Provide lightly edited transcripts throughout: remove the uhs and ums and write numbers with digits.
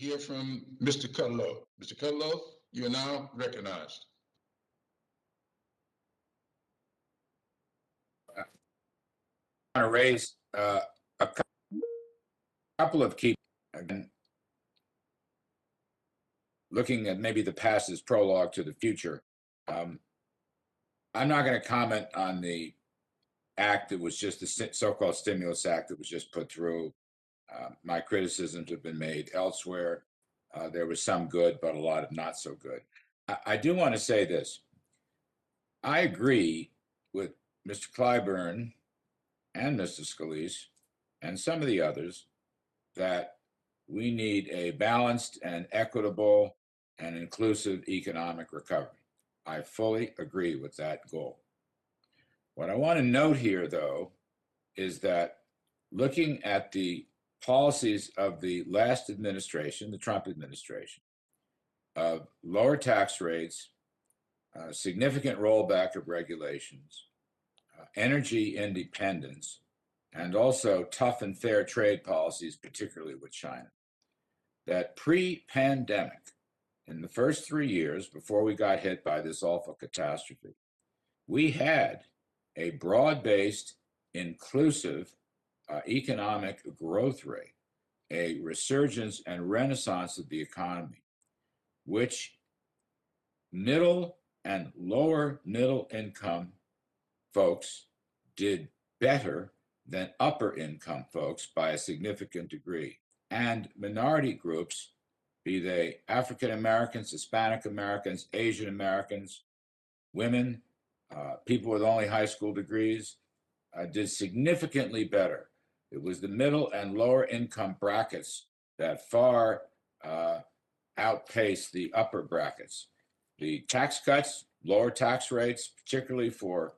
hear from Mr. Kudlow. Mr. Kudlow, you are now recognized. I want to raise a couple of key, again, looking at maybe the past as prologue to the future. I'm not going to comment on the act that was just the so-called stimulus act that was just put through. My criticisms have been made elsewhere. There was some good, but a lot of not so good. I do want to say this. I agree with Mr. Clyburn and Mr. Scalise and some of the others that we need a balanced and equitable and inclusive economic recovery. I fully agree with that goal. What I want to note here, though, is that looking at the policies of the last administration, the Trump administration, of lower tax rates, significant rollback of regulations, energy independence, and also tough and fair trade policies, particularly with China, that pre-pandemic, in the first 3 years before we got hit by this awful catastrophe, we had a broad-based, inclusive economic growth rate, a resurgence and renaissance of the economy, which middle and lower middle income folks did better than upper income folks by a significant degree. And minority groups, be they African Americans, Hispanic Americans, Asian Americans, women, people with only high school degrees, did significantly better. It was the middle and lower income brackets that far outpaced the upper brackets. The tax cuts, lower tax rates, particularly for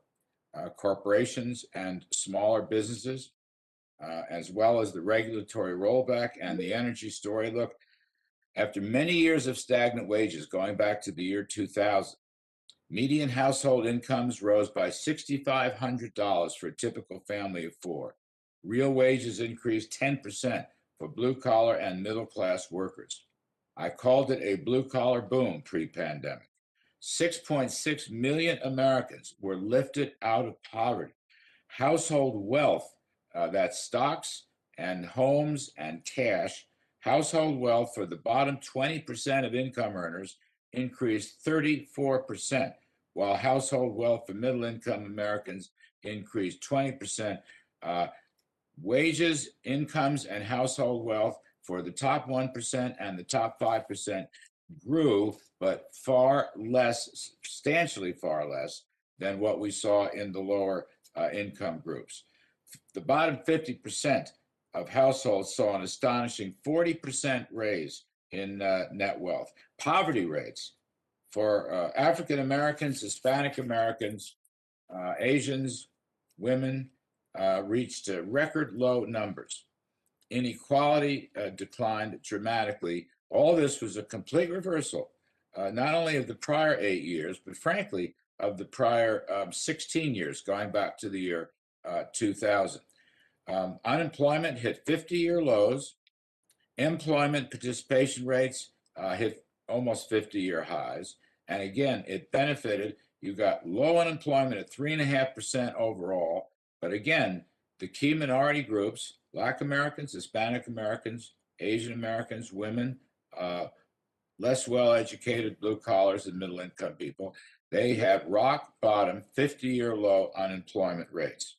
corporations and smaller businesses, as well as the regulatory rollback and the energy story. Look, after many years of stagnant wages, going back to the year 2000, median household incomes rose by $6,500 for a typical family of four. Real wages increased 10% for blue-collar and middle-class workers. I called it a blue-collar boom pre-pandemic. 6.6 million Americans were lifted out of poverty. Household wealth, that's stocks and homes and cash, household wealth for the bottom 20% of income earners increased 34%, while household wealth for middle-income Americans increased 20%. Wages, incomes, and household wealth for the top 1% and the top 5% grew, but far less, substantially far less, than what we saw in the lower income groups. The bottom 50% of households saw an astonishing 40% raise in net wealth. Poverty rates for African Americans, Hispanic Americans, Asians, women reached record low numbers. Inequality declined dramatically. All this was a complete reversal, not only of the prior 8 years, but frankly, of the prior 16 years, going back to the year 2000. Unemployment hit 50-year lows. Employment participation rates hit almost 50-year highs. And again, it benefited. You got low unemployment at 3.5% overall. But again, the key minority groups, Black Americans, Hispanic Americans, Asian Americans, women, less well-educated blue collars and middle-income people, they had rock bottom 50-year low unemployment rates.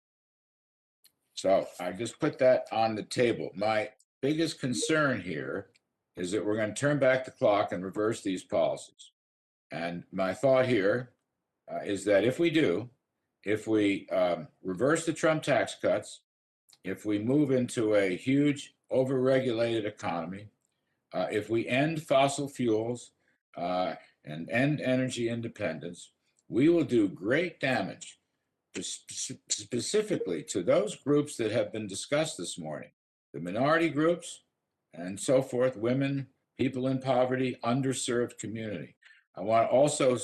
So I just put that on the table. My biggest concern here is that we're going to turn back the clock and reverse these policies. And my thought here is that if we do, if we reverse the Trump tax cuts, if we move into a huge overregulated economy, if we end fossil fuels and end energy independence, we will do great damage specifically to those groups that have been discussed this morning, the minority groups and so forth, women, people in poverty, underserved community. I want to also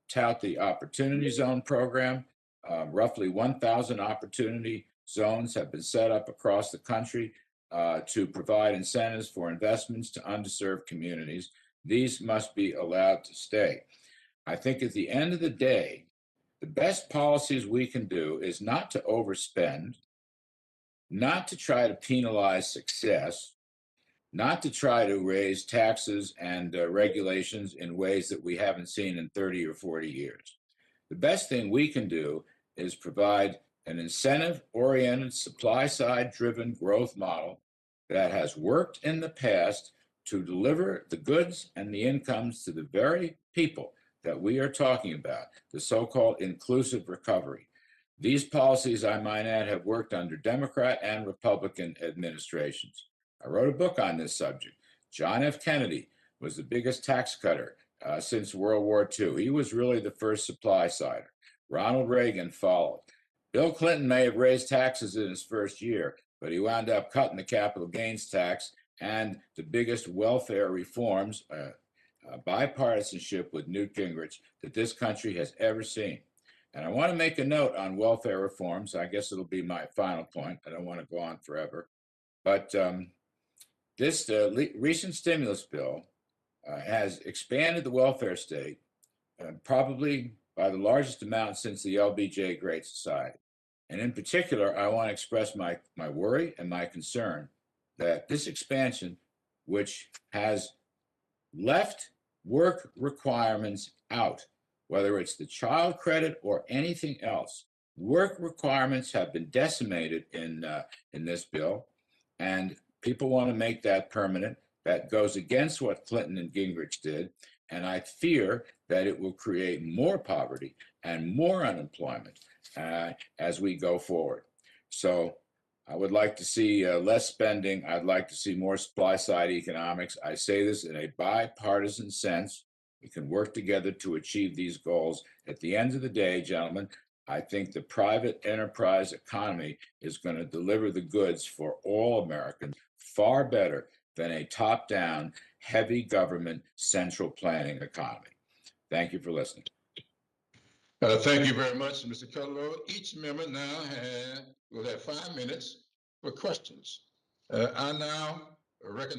tout the Opportunity Zone program. Roughly 1,000 opportunity zones have been set up across the country. to provide incentives for investments to underserved communities. These must be allowed to stay. I think at the end of the day, the best policies we can do is not to overspend, not to try to penalize success, not to try to raise taxes and regulations in ways that we haven't seen in 30 or 40 years. The best thing we can do is provide an incentive oriented, supply side driven growth model that has worked in the past to deliver the goods and the incomes to the very people that we are talking about, the so called inclusive recovery. These policies, I might add, have worked under Democrat and Republican administrations. I wrote a book on this subject. John F. Kennedy was the biggest tax cutter since World War II. He was really the first supply sider. Ronald Reagan followed. Bill Clinton may have raised taxes in his first year, but he wound up cutting the capital gains tax and the biggest welfare reforms, bipartisanship with Newt Gingrich, that this country has ever seen. And I want to make a note on welfare reforms. I guess it'll be my final point. I don't want to go on forever. But this recent stimulus bill has expanded the welfare state probably by the largest amount since the LBJ Great Society. And in particular, I want to express my worry and my concern that this expansion, which has left work requirements out, whether it's the child credit or anything else, work requirements have been decimated in this bill, and people want to make that permanent. That goes against what Clinton and Gingrich did, and I fear that it will create more poverty and more unemployment as we go forward. So I would like to see less spending. I'd like to see more supply side economics. I say this in a bipartisan sense. We can work together to achieve these goals. At the end of the day, gentlemen, I think the private enterprise economy is going to deliver the goods for all Americans far better than a top down, heavy government, central planning economy. Thank you for listening. Thank you very much, Mr. Kudlow. Each member now will have 5 minutes for questions. I now recognize